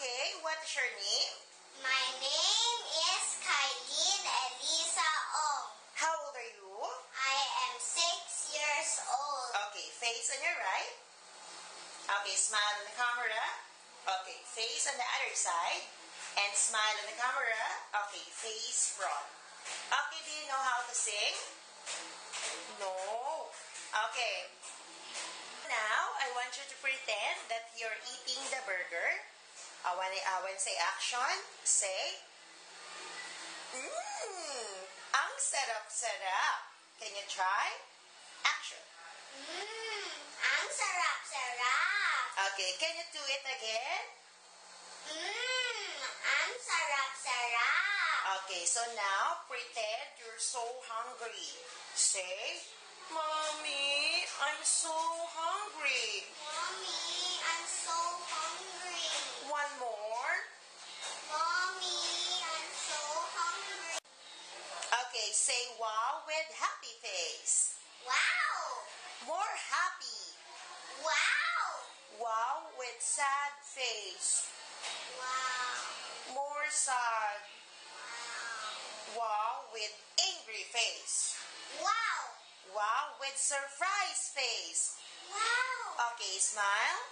Okay, what's your name? My name is Kylene Elisa Ong. How old are you? I am 6 years old. Okay, face on your right. Okay, smile on the camera. Okay, face on the other side. And smile on the camera. Okay, face front. Okay, do you know how to sing? No. Okay. Now, I want you to pretend that you're eating the burger. When I say action, say, ang sarap-sarap. Can you try? Action. Ang sarap-sarap. Okay, can you do it again? Ang sarap-sarap. Okay, so now pretend you're so hungry. Say, Mommy, I'm so hungry. Mommy, I'm so hungry. One more. Mommy, I'm so hungry. Okay, say wow with happy face. Wow. More happy. Wow. Wow with sad face. Wow. More sad. Wow. Wow with angry face. Wow. Wow with surprise face. Wow. Okay, smile.